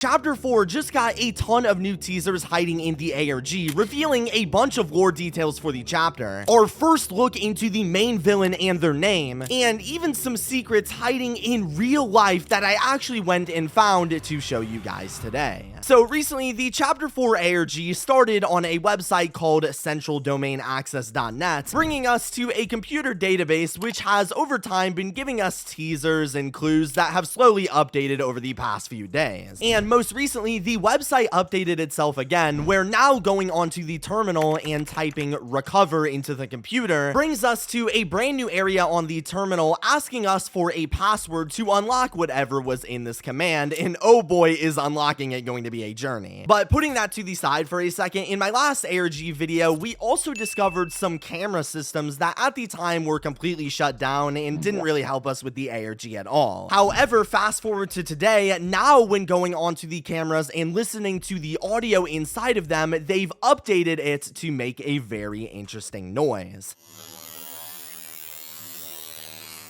Chapter 4 just got a ton of new teasers hiding in the ARG, revealing a bunch of lore details for the chapter, our first look into the main villain and their name, and even some secrets hiding in real life that I actually went and found to show you guys today. So recently, the Chapter 4 ARG started on a website called centraldomainaccess.net, bringing us to a computer database which has over time been giving us teasers and clues that have slowly updated over the past few days. And most recently, the website updated itself again, where now going onto the terminal and typing recover into the computer brings us to a brand new area on the terminal asking us for a password to unlock whatever was in this command, and oh boy, is unlocking it going to be a journey. But putting that to the side for a second, in my last ARG video, we also discovered some camera systems that at the time were completely shut down and didn't really help us with the ARG at all. However, fast forward to today, now when going on to the cameras and listening to the audio inside of them, they've updated it to make a very interesting noise.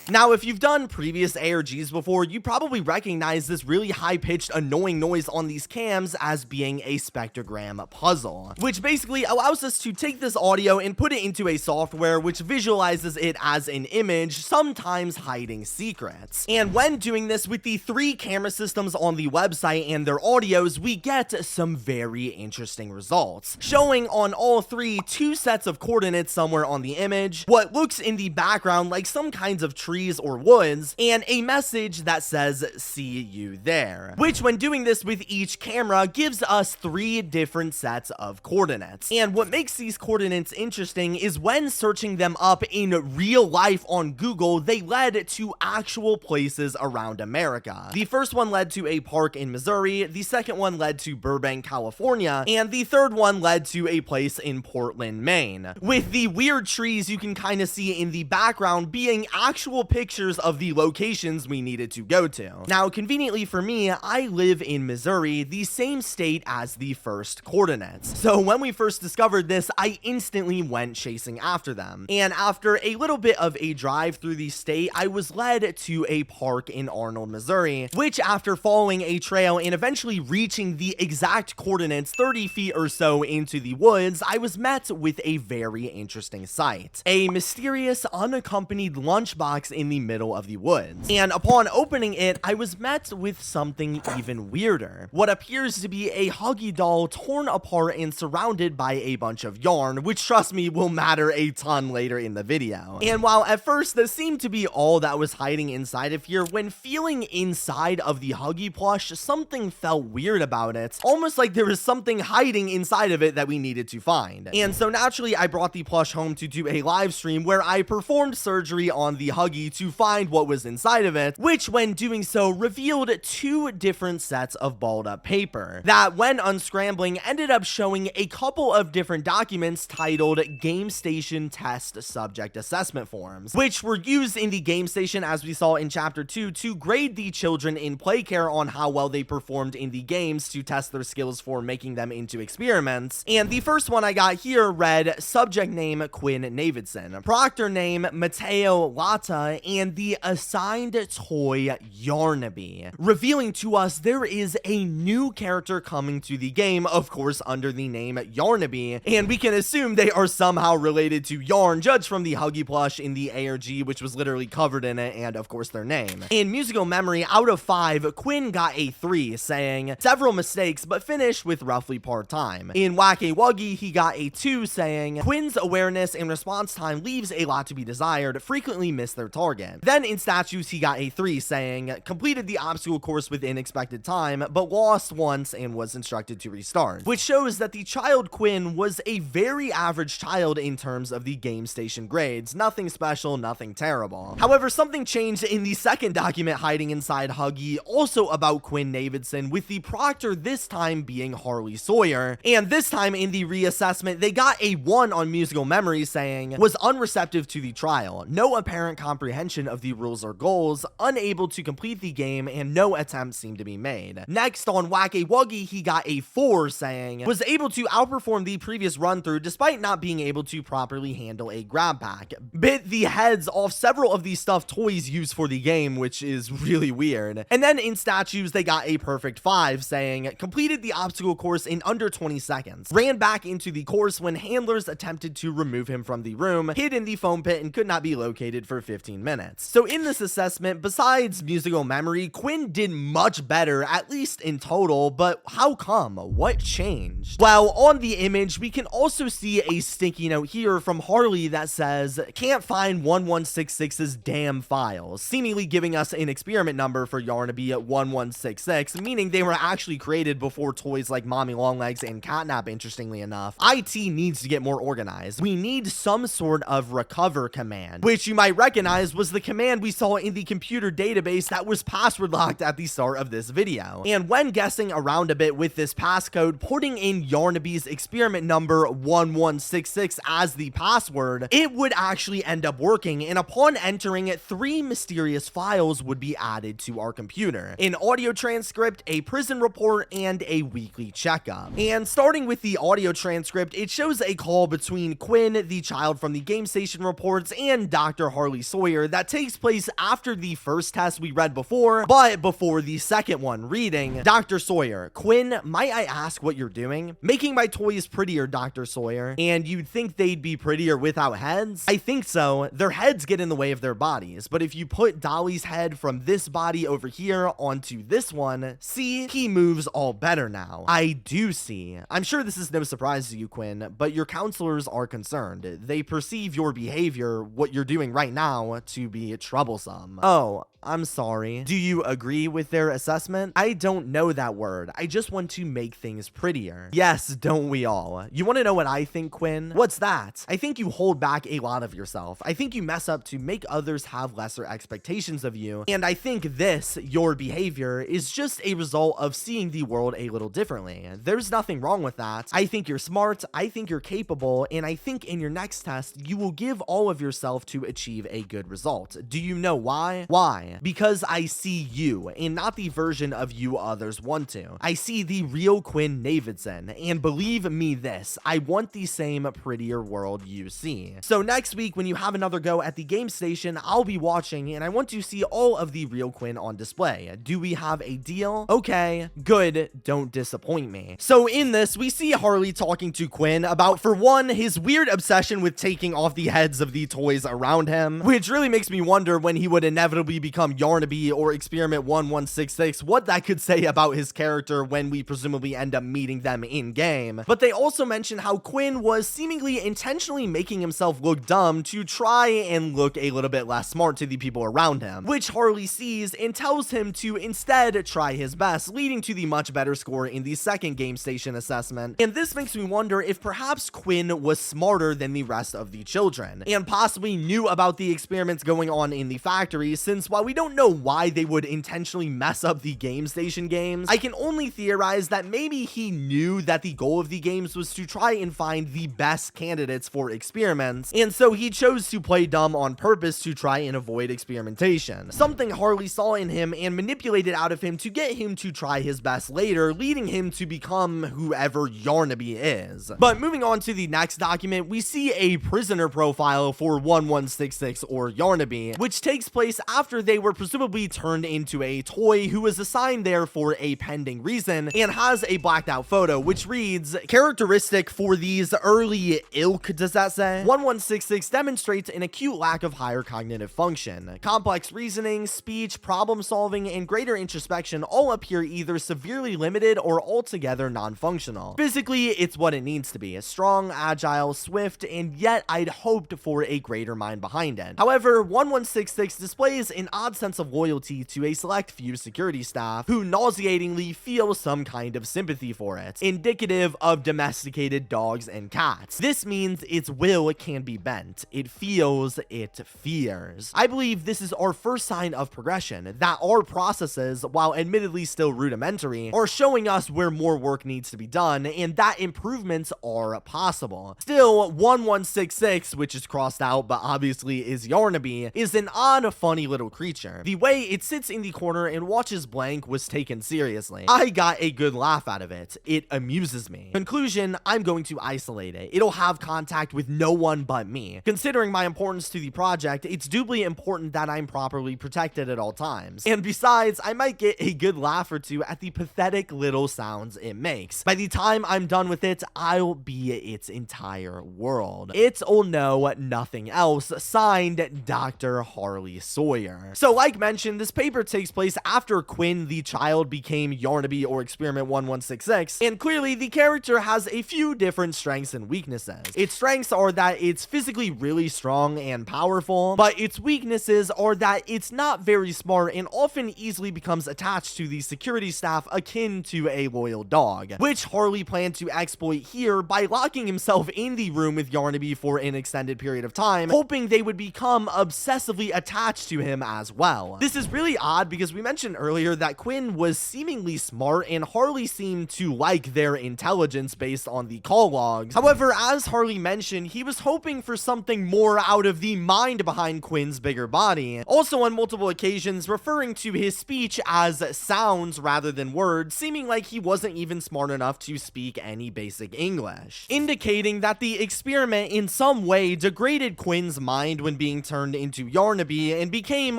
Now, if you've done previous ARGs before, you probably recognize this really high-pitched, annoying noise on these cams as being a spectrogram puzzle, which basically allows us to take this audio and put it into a software which visualizes it as an image, sometimes hiding secrets. And when doing this with the 3 camera systems on the website and their audios, we get some very interesting results, showing on all 3 2 sets of coordinates somewhere on the image, what looks in the background like some kinds of trees or woods, and a message that says see you there, which when doing this with each camera gives us 3 different sets of coordinates. And what makes these coordinates interesting is when searching them up in real life on Google, they led to actual places around America. The first one led to a park in Missouri, the second one led to Burbank, California, and the third one led to a place in Portland, Maine, with the weird trees you can kind of see in the background being actual pictures of the locations we needed to go to. Now, conveniently for me, I live in Missouri, the same state as the first coordinates. So when we first discovered this, I instantly went chasing after them. And after a little bit of a drive through the state, I was led to a park in Arnold, Missouri, which after following a trail and eventually reaching the exact coordinates 30 feet or so into the woods, I was met with a very interesting sight. A mysterious, unaccompanied lunchbox in the middle of the woods. And upon opening it, I was met with something even weirder. What appears to be a Huggy doll torn apart and surrounded by a bunch of yarn, which trust me will matter a ton later in the video. And while at first this seemed to be all that was hiding inside of here, when feeling inside of the Huggy plush, something felt weird about it, almost like there was something hiding inside of it that we needed to find. And so naturally I brought the plush home to do a live stream where I performed surgery on the Huggy to find what was inside of it, which when doing so revealed 2 different sets of balled up paper that when unscrambling ended up showing a couple of different documents titled Game Station Test Subject Assessment Forms, which were used in the Game Station as we saw in Chapter 2 to grade the children in play care on how well they performed in the games to test their skills for making them into experiments. And the first one I got here read subject name Quinn Navidson, proctor name Mateo Lata, and the assigned toy Yarnaby, revealing to us there is a new character coming to the game, of course under the name Yarnaby, and we can assume they are somehow related to yarn, judged from the Huggy plush in the ARG, which was literally covered in it, and of course their name. In musical memory, out of 5, Quinn got a 3, saying several mistakes but finished with roughly part-time. In Huggy Wuggy, he got a 2, saying Quinn's awareness and response time leaves a lot to be desired, frequently miss their target. Then in statues, he got a 3, saying completed the obstacle course within expected time, but lost once and was instructed to restart, which shows that the child Quinn was a very average child in terms of the Game Station grades. Nothing special, nothing terrible. However, something changed in the second document hiding inside Huggy, also about Quinn Davidson, with the proctor this time being Harley Sawyer, and this time in the reassessment, they got a 1 on musical memory, saying was unreceptive to the trial, no apparent comprehension comprehension of the rules or goals, unable to complete the game, and no attempts seem to be made. Next, on Huggy Wuggy, he got a 4, saying, was able to outperform the previous run through despite not being able to properly handle a GrabPack. Bit the heads off several of the stuffed toys used for the game, which is really weird. And then in statues, they got a perfect 5, saying, completed the obstacle course in under 20 seconds, ran back into the course when handlers attempted to remove him from the room, hid in the foam pit, and could not be located for 15 minutes. So in this assessment, besides musical memory, Quinn did much better, at least in total, but how come? What changed? Well, on the image, we can also see a sticky note here from Harley that says, can't find 1166's damn files, seemingly giving us an experiment number for Yarnaby at 1166, meaning they were actually created before toys like Mommy Longlegs and Catnap, interestingly enough. IT needs to get more organized. We need some sort of recover command, which you might recognize was the command we saw in the computer database that was password locked at the start of this video. And when guessing around a bit with this passcode, putting in Yarnaby's experiment number 1166 as the password, it would actually end up working, and upon entering it, 3 mysterious files would be added to our computer: an audio transcript, a prison report, and a weekly checkup. And starting with the audio transcript, it shows a call between Quinn, the child from the game station reports, and Dr. Harley Sawyer that takes place after the first test we read before, but before the second one, reading, Dr. Sawyer, Quinn, might I ask what you're doing? Making my toys prettier, Dr. Sawyer. And you'd think they'd be prettier without heads? I think so. Their heads get in the way of their bodies, but if you put Dolly's head from this body over here onto this one, see, he moves all better now. I do see. I'm sure this is no surprise to you, Quinn, but your counselors are concerned. They perceive your behavior, what you're doing right now, to be troublesome. Oh, I'm sorry. Do you agree with their assessment? I don't know that word. I just want to make things prettier. Yes, don't we all? You want to know what I think, Quinn? What's that? I think you hold back a lot of yourself. I think you mess up to make others have lesser expectations of you. And I think this, your behavior, is just a result of seeing the world a little differently. There's nothing wrong with that. I think you're smart. I think you're capable. And I think in your next test, you will give all of yourself to achieve a good result. Do you know why? Why? Because I see you, and not the version of you others want to. I see the real Quinn Davidson, and believe me this, I want the same prettier world you see. So next week, when you have another go at the game station, I'll be watching, and I want to see all of the real Quinn on display. Do we have a deal? Okay, good, don't disappoint me. So in this, we see Harley talking to Quinn about, for one, his weird obsession with taking off the heads of the toys around him, which really makes me wonder when he would inevitably become Yarnaby or Experiment 1166, what that could say about his character when we presumably end up meeting them in game. But they also mention how Quinn was seemingly intentionally making himself look dumb to try and look a little bit less smart to the people around him, which Harley sees and tells him to instead try his best, leading to the much better score in the second game station assessment. And this makes me wonder if perhaps Quinn was smarter than the rest of the children, and possibly knew about the experiments going on in the factory, since while we don't know why they would intentionally mess up the game station games, I can only theorize that maybe he knew that the goal of the games was to try and find the best candidates for experiments, and so he chose to play dumb on purpose to try and avoid experimentation. Something Harley saw in him and manipulated out of him to get him to try his best later, leading him to become whoever Yarnaby is. But moving on to the next document, we see a prisoner profile for 1166 or Yarnaby, which takes place after they were presumably turned into a toy who was assigned there for a pending reason, and has a blacked out photo which reads, characteristic for these early ilk, does that say? 1166 demonstrates an acute lack of higher cognitive function. Complex reasoning, speech, problem solving, and greater introspection all appear either severely limited or altogether non-functional. Physically, it's what it needs to be, strong, agile, swift, and yet I'd hoped for a greater mind behind it. However, 1166 displays an odd sense of loyalty to a select few security staff who nauseatingly feel some kind of sympathy for it, indicative of domesticated dogs and cats. This means its will can be bent. It feels, it fears. I believe this is our first sign of progression, that our processes, while admittedly still rudimentary, are showing us where more work needs to be done, and that improvements are possible. Still, 1166, which is crossed out but obviously is Yarnaby, Yarnaby is an odd, funny little creature. The way it sits in the corner and watches blank was taken seriously. I got a good laugh out of it. It amuses me. Conclusion, I'm going to isolate it. It'll have contact with no one but me. Considering my importance to the project, it's doubly important that I'm properly protected at all times. And besides, I might get a good laugh or two at the pathetic little sounds it makes. By the time I'm done with it, I'll be its entire world. It'll know nothing else. Signed, Dr. Harley Sawyer. So like mentioned, this paper takes place after Quinn the child became Yarnaby or Experiment 1166, and clearly the character has a few different strengths and weaknesses. Its strengths are that it's physically really strong and powerful, but its weaknesses are that it's not very smart and often easily becomes attached to the security staff, akin to a loyal dog, which Harley planned to exploit here by locking himself in the room with Yarnaby for an extended period of time, hoping they would become obsessively attached to him as well. This is really odd because we mentioned earlier that Quinn was seemingly smart and Harley seemed to like their intelligence based on the call logs. However, as Harley mentioned, he was hoping for something more out of the mind behind Quinn's bigger body. Also on multiple occasions referring to his speech as sounds rather than words, seeming like he wasn't even smart enough to speak any basic English, indicating that the experiment in some way degraded Quinn's mind when being turned into Yarnaby and became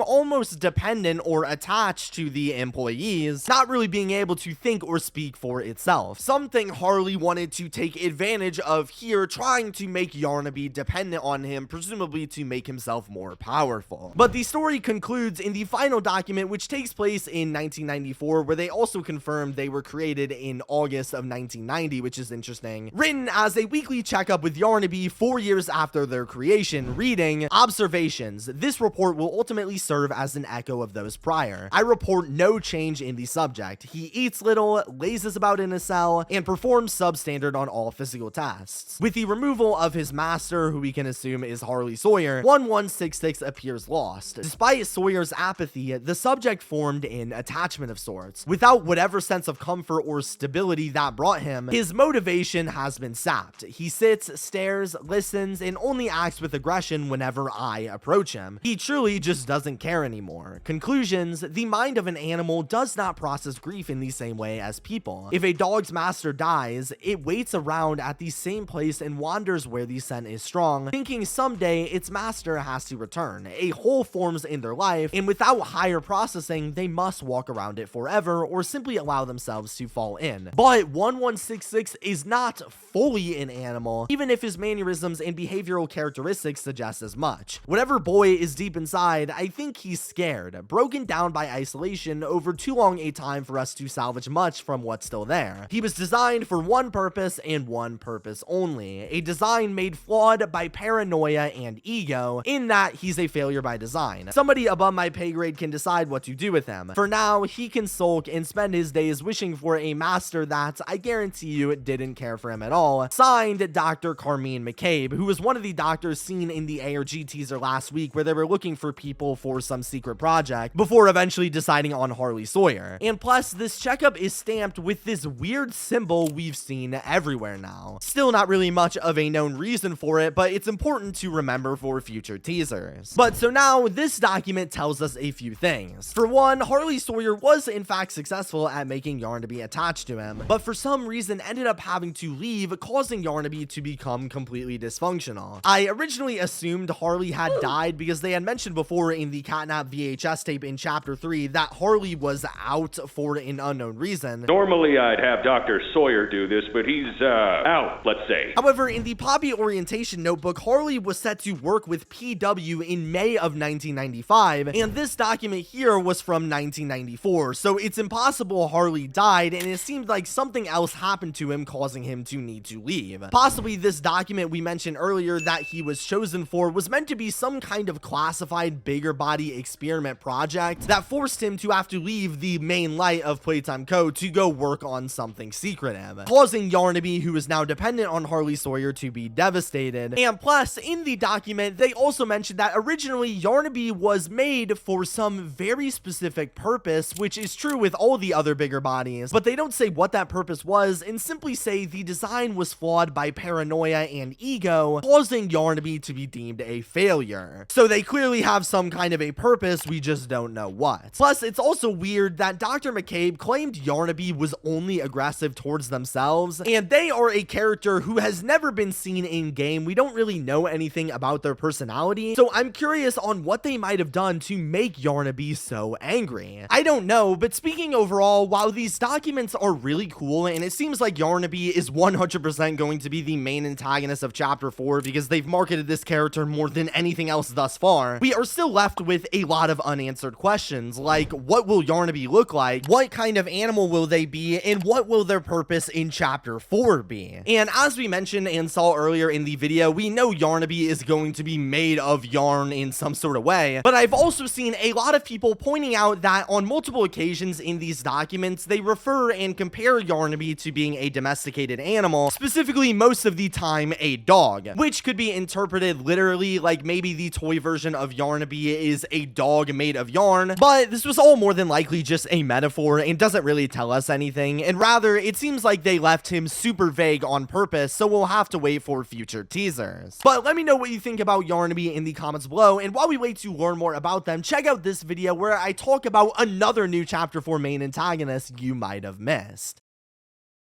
almost dependent or attached to the employees, not really being able to think or speak for itself. Something Harley wanted to take advantage of here, trying to make Yarnaby dependent on him, presumably to make himself more powerful. But the story concludes in the final document, which takes place in 1994, where they also confirmed they were created in August of 1990, which is interesting. Written as a weekly checkup with Yarnaby 4 years after their creation, reading, "Observations. This report will ultimately serve as an echo of those prior. I report no change in the subject. He eats little, lazes about in a cell, and performs substandard on all physical tests. With the removal of his master, who we can assume is Harley Sawyer, 1166 appears lost. Despite Sawyer's apathy, the subject formed an attachment of sorts. Without whatever sense of comfort or stability that brought him, his motivation has been sapped. He sits, stares, listens, and only acts with aggression whenever I approach him. He truly just doesn't care anymore. Conclusions, the mind of an animal does not process grief in the same way as people. If a dog's master dies, it waits around at the same place and wanders where the scent is strong, thinking someday its master has to return. A hole forms in their life, and without higher processing, they must walk around it forever or simply allow themselves to fall in. But 1166 is not fully an animal, even if his mannerisms and behavioral characteristics suggest as much. Whatever boy is deep inside, I think he's scared, broken down by isolation over too long a time for us to salvage much from what's still there. He was designed for one purpose and one purpose only, a design made flawed by paranoia and ego, in that he's a failure by design. Somebody above my pay grade can decide what to do with him. For now, he can sulk and spend his days wishing for a master that, I guarantee you, didn't care for him at all. Signed, Dr. Carmine McCabe, who was one of the doctors seen in the ARG teaser last week where they were looking for people for some secret project before eventually deciding on Harley Sawyer. And plus, this checkup is stamped with this weird symbol we've seen everywhere now. Still not really much of a known reason for it, but it's important to remember for future teasers. But so now, this document tells us a few things. For one, Harley Sawyer was in fact successful at making Yarnaby attached to him, but for some reason ended up having to leave, causing Yarnaby to become completely dysfunctional. I originally assumed Harley had died because they had mentioned before in the catnap VHS tape in chapter 3 that Harley was out for an unknown reason. Normally I'd have Dr. Sawyer do this, but he's out, let's say. However, in the Poppy orientation notebook, Harley was set to work with PW in May of 1995, and this document here was from 1994, so it's impossible Harley died, and it seemed like something else happened to him, causing him to need to leave. Possibly this document we mentioned earlier that he was chosen for was meant to be some kind of classified bigger body experiment project that forced him to have to leave the main light of Playtime Co to go work on something secretive, causing Yarnaby, who is now dependent on Harley Sawyer, to be devastated. And plus, in the document, they also mentioned that originally Yarnaby was made for some very specific purpose, which is true with all the other bigger bodies, but they don't say what that purpose was and simply say the design was flawed by paranoia and ego, causing Yarnaby to be deemed a failure. teaser. So they clearly have some kind of a purpose, we just don't know what. Plus, it's also weird that Dr. McCabe claimed Yarnaby was only aggressive towards themselves, and they are a character who has never been seen in game. We don't really know anything about their personality, so I'm curious on what they might have done to make Yarnaby so angry. I don't know, but speaking overall, while these documents are really cool, and it seems like Yarnaby is 100% going to be the main antagonist of Chapter 4 because they've marketed this character more than anything else thus far, we are still left with a lot of unanswered questions, like what will Yarnaby look like, what kind of animal will they be, and what will their purpose in Chapter 4 be? And as we mentioned and saw earlier in the video, we know Yarnaby is going to be made of yarn in some sort of way, but I've also seen a lot of people pointing out that on multiple occasions in these documents, they refer and compare Yarnaby to being a domesticated animal, specifically most of the time a dog, which could be interpreted literally, like maybe the toy version of Yarnaby is a dog made of yarn, but this was all more than likely just a metaphor and doesn't really tell us anything, and rather it seems like they left him super vague on purpose, so we'll have to wait for future teasers. But let me know what you think about Yarnaby in the comments below, and while we wait to learn more about them, check out this video where I talk about another new Chapter 4 main antagonist you might have missed.